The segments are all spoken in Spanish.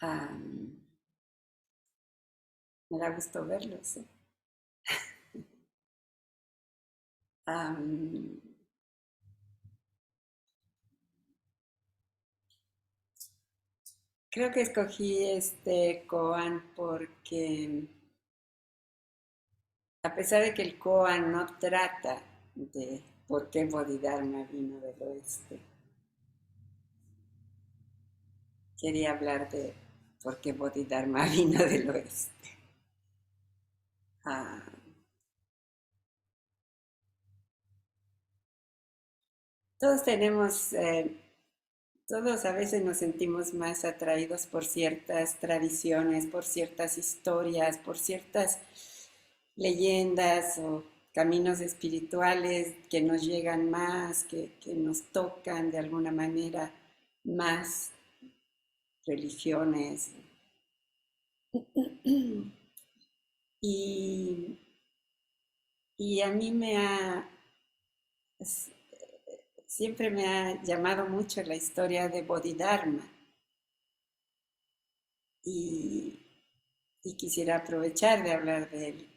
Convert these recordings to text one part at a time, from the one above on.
Am, Me da gusto verlos. Am, Creo que escogí este koan porque a pesar de que el koan no trata de por qué Bodhidharma vino del oeste, quería hablar de por qué Bodhidharma vino del oeste. Ah, todos tenemos, todos a veces nos sentimos más atraídos por ciertas tradiciones, por ciertas historias, por ciertas leyendas o caminos espirituales que nos llegan más, que nos tocan de alguna manera más religiones. Y, y a mí siempre me ha llamado mucho la historia de Bodhidharma y, y quisiera aprovechar de hablar de él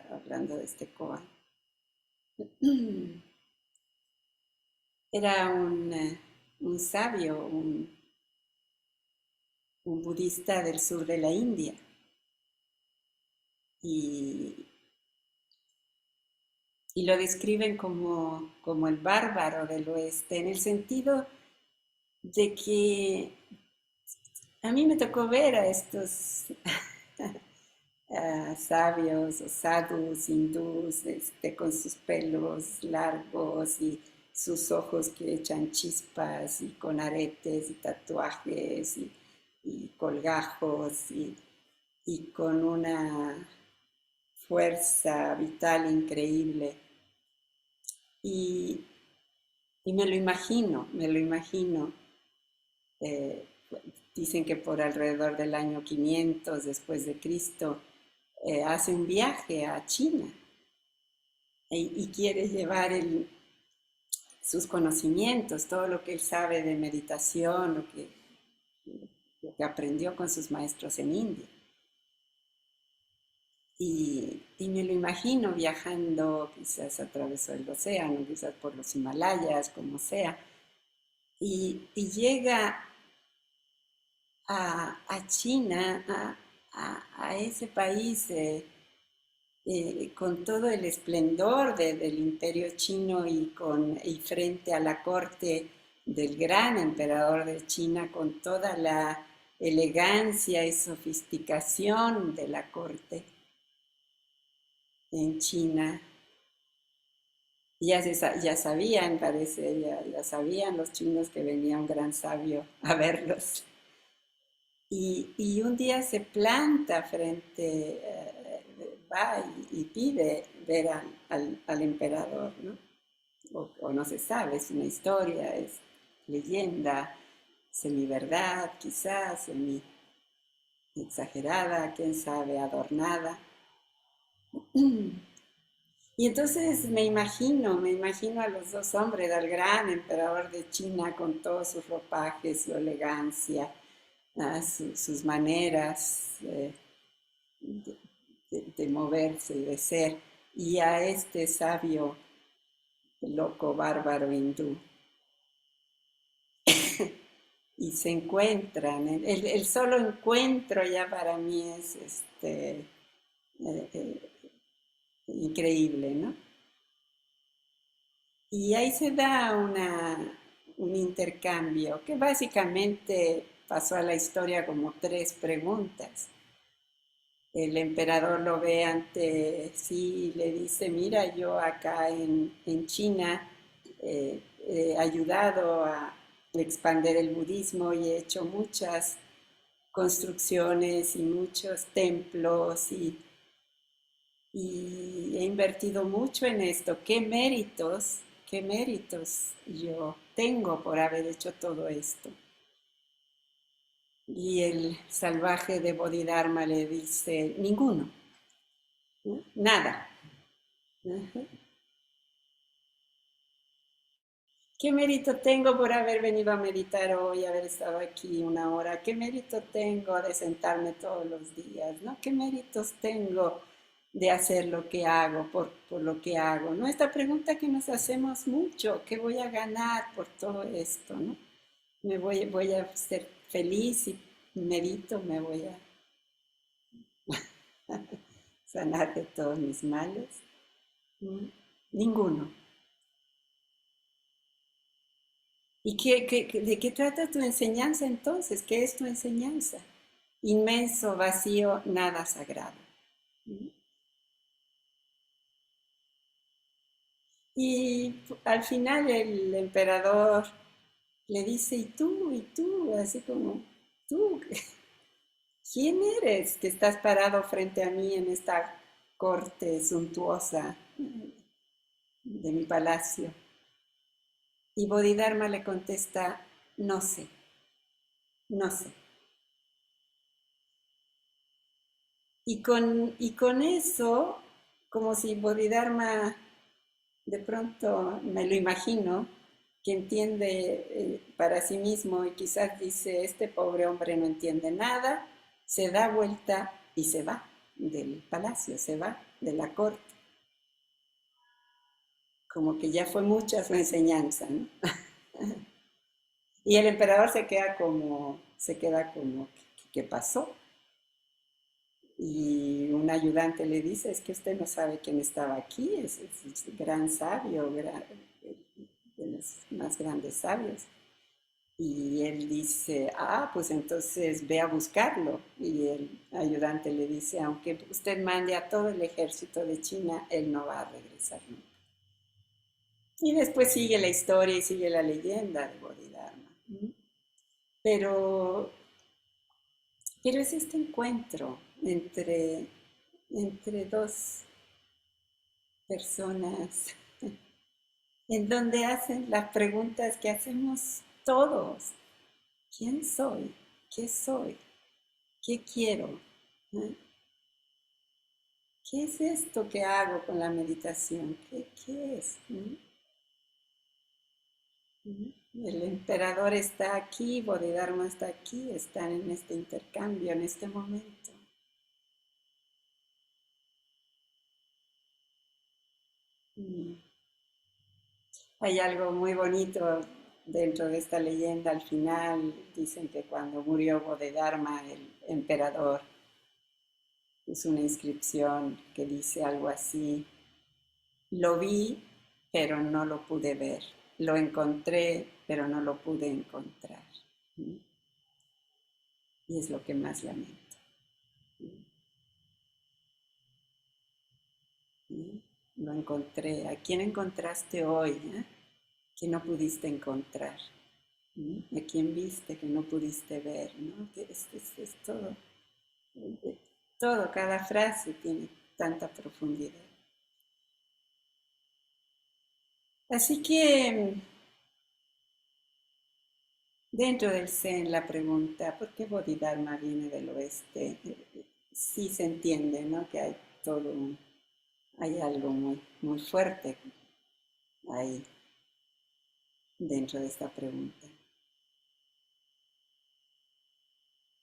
hablando de este koan. Era un sabio, un budista del sur de la India. Y, y lo describen como el bárbaro del oeste, en el sentido de que a mí me tocó ver a estos sabios o sadhus hindús con sus pelos largos y sus ojos que echan chispas y con aretes y tatuajes y colgajos y con una fuerza vital increíble. Y, y me lo imagino. eh, Dicen que por alrededor del año 500 después de Cristo hace un viaje a China y quiere llevar sus conocimientos, todo lo que él sabe de meditación, lo que aprendió con sus maestros en India. Y me lo imagino viajando, quizás atravesó el océano, quizás por los Himalayas, como sea, y llega a China, a ese país con todo el esplendor del imperio chino y frente a la corte del gran emperador de China, con toda la elegancia y sofisticación de la corte en China. Ya sabían, parece, ya sabían los chinos que venía un gran sabio a verlos. Y un día se planta frente, va y pide ver al emperador, ¿no? O no se sabe, es una historia, es leyenda, semi-verdad, quizás, semi-exagerada, quién sabe, adornada. Y entonces me imagino a los dos hombres, al gran emperador de China con todos sus ropajes, su elegancia, sus maneras de moverse y de ser, y a este sabio, loco, bárbaro hindú. Y se encuentran. El solo encuentro ya para mí es eh, increíble, ¿no? Y ahí se da un intercambio que básicamente pasó a la historia como tres preguntas. El emperador lo ve ante sí y le dice, mira, yo acá en China he ayudado a expandir el budismo y he hecho muchas construcciones y muchos templos y he invertido mucho en esto. Qué méritos yo tengo por haber hecho todo esto? Y el salvaje de Bodhidharma le dice, ninguno, ¿no? Nada. ¿Qué mérito tengo por haber venido a meditar hoy, haber estado aquí una hora? ¿Qué mérito tengo de sentarme todos los días? ¿No? ¿Qué méritos tengo de hacer lo que hago por lo que hago? ¿No? Esta pregunta que nos hacemos mucho, ¿qué voy a ganar por todo esto? ¿No? Voy a ser feliz y medito, me voy a sanar de todos mis males. ¿No? Ninguno. ¿Y de qué trata tu enseñanza entonces? ¿Qué es tu enseñanza? Inmenso, vacío, nada sagrado. Y al final el emperador le dice, ¿y tú? Así como, ¿tú? ¿Quién eres que estás parado frente a mí en esta corte suntuosa de mi palacio? Y Bodhidharma le contesta, no sé, no sé. Y con eso, como si Bodhidharma, de pronto me lo imagino, que entiende para sí mismo y quizás dice, este pobre hombre no entiende nada, se da vuelta y se va del palacio, se va de la corte. Como que ya fue mucha su enseñanza, ¿no? Y el emperador se queda como, ¿qué pasó? Y un ayudante le dice, es que usted no sabe quién estaba aquí, es gran sabio, de los más grandes sabios. Y él dice, pues entonces ve a buscarlo. Y el ayudante le dice, aunque usted mande a todo el ejército de China, él no va a regresar nunca. Y después sigue la historia y sigue la leyenda de Bodhidharma. Pero, pero es este encuentro entre dos personas en donde hacen las preguntas que hacemos todos. ¿Quién soy? ¿Qué soy? ¿Qué quiero? ¿Eh? ¿Qué es esto que hago con la meditación? ¿Qué es? El emperador está aquí, Bodhidharma está aquí, están en este intercambio, en este momento. Mm. Hay algo muy bonito dentro de esta leyenda. Al final dicen que cuando murió Bodhidharma, el emperador, es una inscripción que dice algo así: lo vi, pero no lo pude ver. Lo encontré, pero no lo pude encontrar. ¿Mm? Y es lo que más lamento. ¿Mm? Lo encontré. ¿A quién encontraste hoy, que no pudiste encontrar? ¿Mm? ¿A quién viste que no pudiste ver? ¿No? Es todo. Todo, cada frase tiene tanta profundidad. Así que dentro del Zen la pregunta, ¿por qué Bodhidharma viene del oeste? Sí se entiende, ¿no? Que hay hay algo muy fuerte ahí dentro de esta pregunta.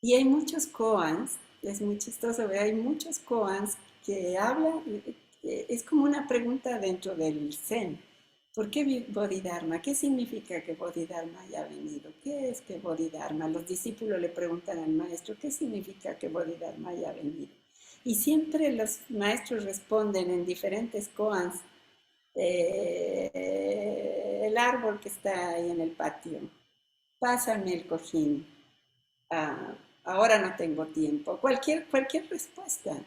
Y hay muchos koans, es muy chistoso ver, hay muchos koans que hablan, es como una pregunta dentro del Zen. ¿Por qué Bodhidharma? ¿Qué significa que Bodhidharma haya venido? ¿Qué es que Bodhidharma? Los discípulos le preguntan al maestro, ¿qué significa que Bodhidharma haya venido? Y siempre los maestros responden en diferentes koans, el árbol que está ahí en el patio, pásame el cojín, ah, ahora no tengo tiempo, cualquier respuesta,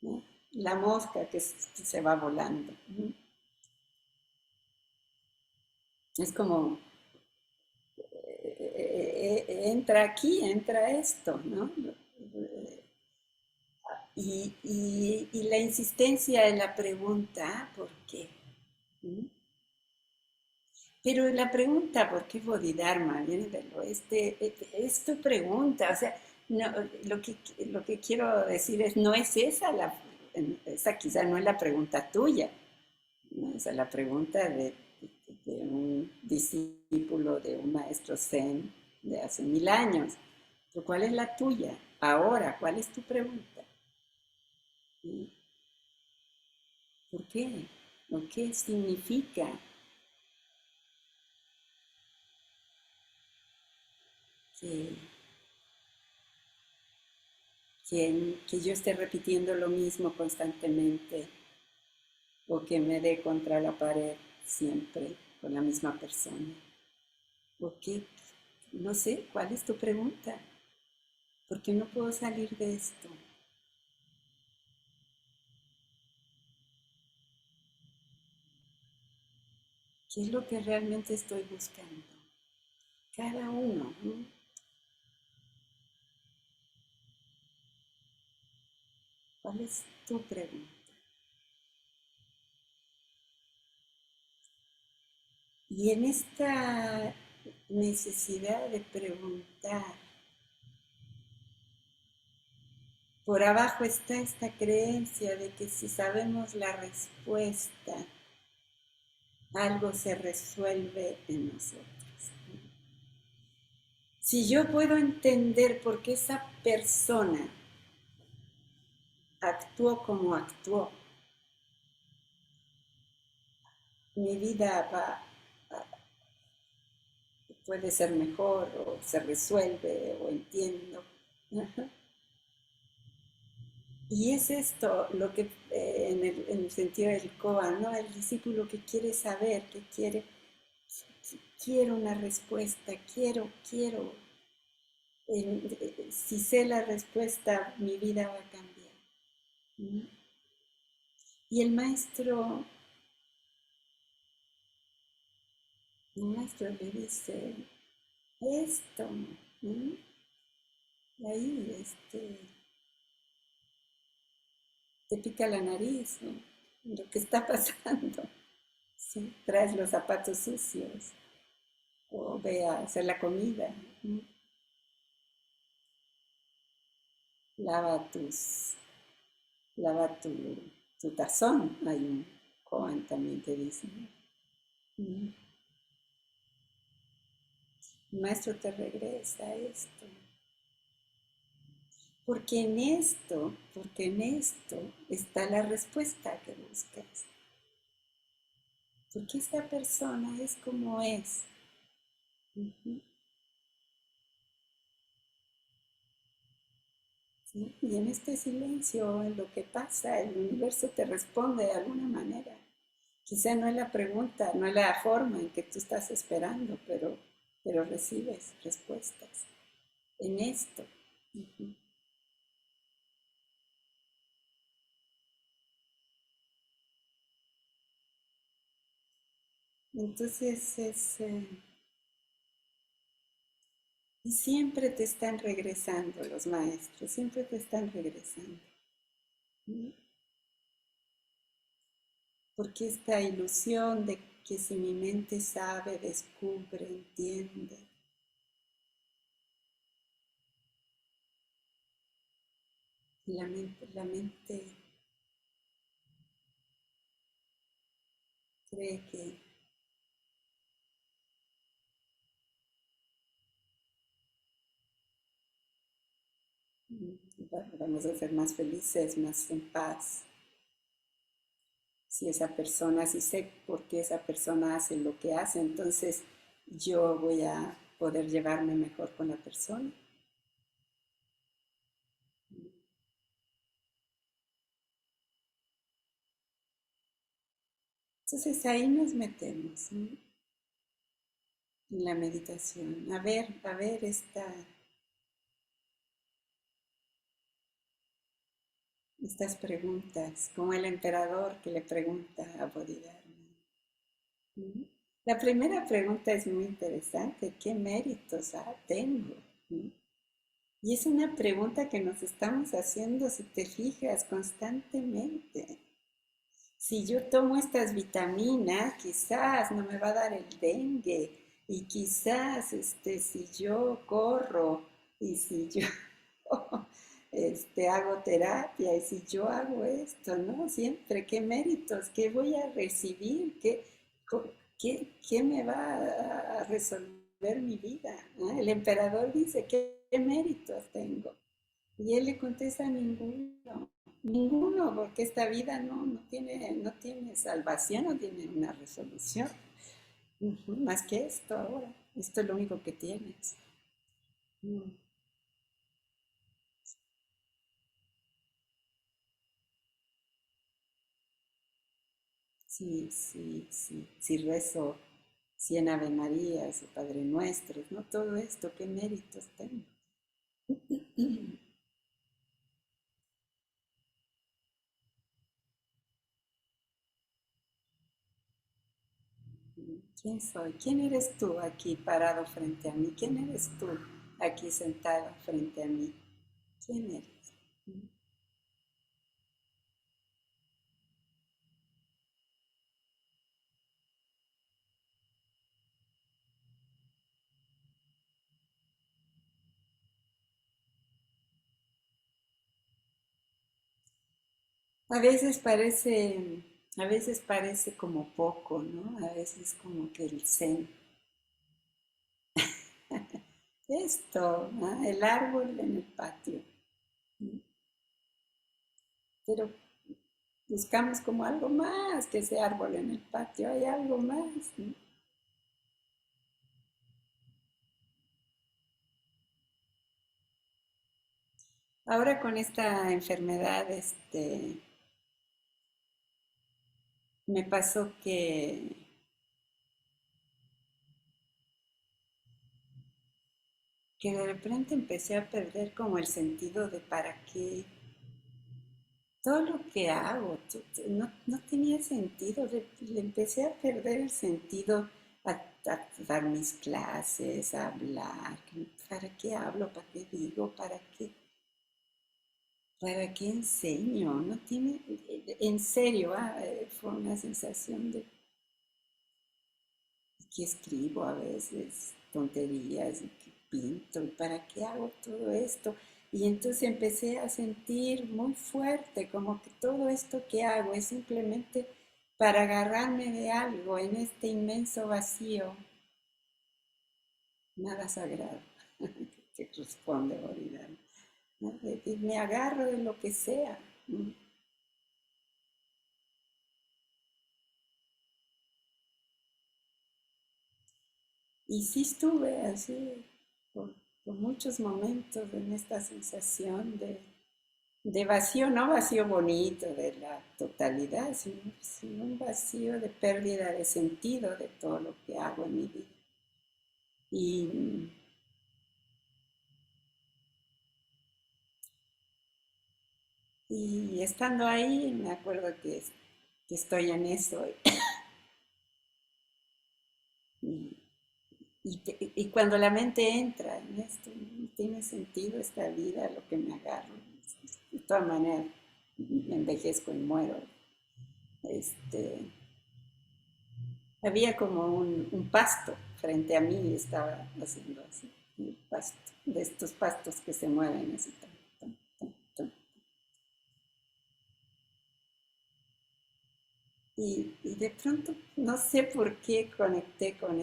¿no? La mosca que se va volando. ¿No? Es como, entra aquí, entra esto, ¿no? Y la insistencia en la pregunta, ¿por qué? ¿Mm? Pero la pregunta, ¿por qué Bodhidharma viene del oeste? Es tu pregunta, o sea, no, lo que quiero decir es, no es esa quizá no es la pregunta tuya, ¿no? Esa es la pregunta de un discípulo de un maestro zen de hace 1000 años. Pero ¿cuál es la tuya? Ahora, ¿cuál es tu pregunta? ¿Y ¿por qué? ¿O qué significa que, que yo esté repitiendo lo mismo constantemente o que me dé contra la pared siempre con la misma persona? ¿O qué? No sé, ¿cuál es tu pregunta? ¿Por qué no puedo salir de esto? ¿Qué es lo que realmente estoy buscando? Cada uno, ¿no? ¿Cuál es tu pregunta? Y en esta necesidad de preguntar, por abajo está esta creencia de que si sabemos la respuesta, algo se resuelve en nosotros. Si yo puedo entender por qué esa persona actuó como actuó, mi vida puede ser mejor o se resuelve o entiendo. Y es esto lo que en el sentido del Koan, ¿no? El discípulo que quiere saber, que quiero una respuesta, quiero. Si sé la respuesta, mi vida va a cambiar. ¿Mm? Y el maestro le dice esto, ¿mm? Ahí, te pica la nariz, ¿no? Lo que está pasando. ¿Sí? Traes los zapatos sucios o ve a hacer la comida. ¿No? Lava tus, lava tu tazón. Hay un koan también que dice. ¿No? El maestro te regresa esto. Porque en esto está la respuesta que buscas. Porque esta persona es como es. Ujú. ¿Sí? Y en este silencio, en lo que pasa, el universo te responde de alguna manera. Quizá no es la pregunta, no es la forma en que tú estás esperando, pero recibes respuestas en esto. Ujú. Entonces y siempre te están regresando los maestros, siempre te están regresando. ¿No? Porque esta ilusión de que si mi mente sabe, descubre, entiende, la mente cree que vamos a ser más felices, más en paz. Si sé por qué esa persona hace lo que hace, entonces yo voy a poder llevarme mejor con la persona. Entonces ahí nos metemos, ¿no? En la meditación, a ver estas preguntas, como el emperador que le pregunta a Bodhidharma. ¿No? La primera pregunta es muy interesante, ¿qué méritos tengo? ¿No? Y es una pregunta que nos estamos haciendo, si te fijas, constantemente. Si yo tomo estas vitaminas, quizás no me va a dar el dengue. Y quizás si yo corro y si yo hago terapia y si yo hago esto, ¿no? Siempre, ¿qué méritos? ¿Qué voy a recibir? ¿qué me va a resolver mi vida? ¿No? El emperador dice, ¿qué méritos tengo? Y él le contesta, ninguno, ninguno, porque esta vida no tiene salvación, no tiene una resolución. Ujú, más que esto ahora, esto es lo único que tienes. Mm, sí, sí, sí, si rezo 100 Ave Marías o Padre Nuestros, ¿no? Todo esto, ¿qué méritos tengo? ¿Quién soy? ¿Quién eres tú aquí parado frente a mí? ¿Quién eres tú aquí sentado frente a mí? ¿Quién eres? A veces parece como poco, ¿no? A veces como que el zen. Esto, ¿no? El árbol en el patio. ¿No? Pero buscamos como algo más que ese árbol en el patio. Hay algo más, ¿no? Ahora con esta enfermedad, me pasó que de repente empecé a perder como el sentido de para qué todo lo que hago, no tenía sentido, le empecé a perder el sentido a dar mis clases, a hablar, ¿para qué hablo? ¿Para qué digo? ¿Para qué enseño? No tiene, en serio, fue una sensación de que escribo a veces tonterías y que pinto y para qué hago todo esto. Y entonces empecé a sentir muy fuerte como que todo esto que hago es simplemente para agarrarme de algo en este inmenso vacío, nada sagrado que responde Boridana, ¿no? Me agarro de lo que sea. ¿No? Y sí estuve así por, por muchos momentos en esta sensación de vacío, no vacío bonito de la totalidad, sino un vacío de pérdida de sentido de todo lo que hago en mi vida. Y, y estando ahí, me acuerdo que estoy en eso. Y, y cuando la mente entra en esto, no tiene sentido esta vida, lo que me agarro. De todas maneras, me envejezco y muero. Este, Había como un pasto frente a mí y estaba haciendo así, un pasto, de estos pastos que se mueven así. Tan, tan, tan, tan. Y de pronto, no sé por qué conecté con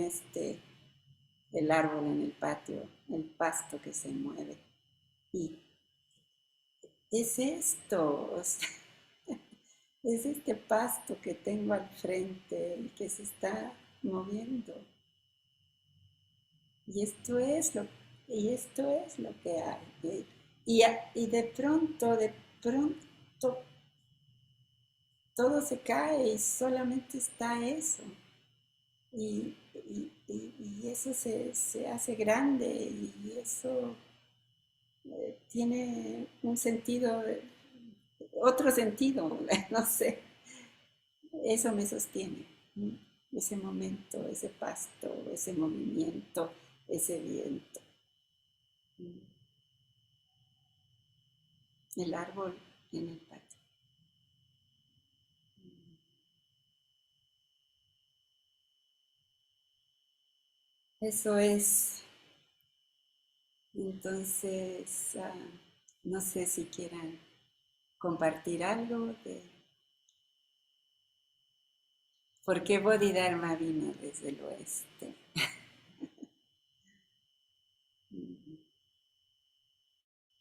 el árbol en el patio, el pasto que se mueve. Y es esto, o sea, es este pasto que tengo al frente y que se está moviendo. Y esto es lo, y esto es lo que hay. Y de pronto, todo se cae y solamente está eso. Y eso se hace grande y eso tiene un sentido, otro sentido, no sé. Eso me sostiene. ¿No? Ese momento, ese pasto, ese movimiento, ese viento. El árbol en el patio. Eso es. Entonces, no sé si quieran compartir algo porque Bodhidharma vino desde el oeste.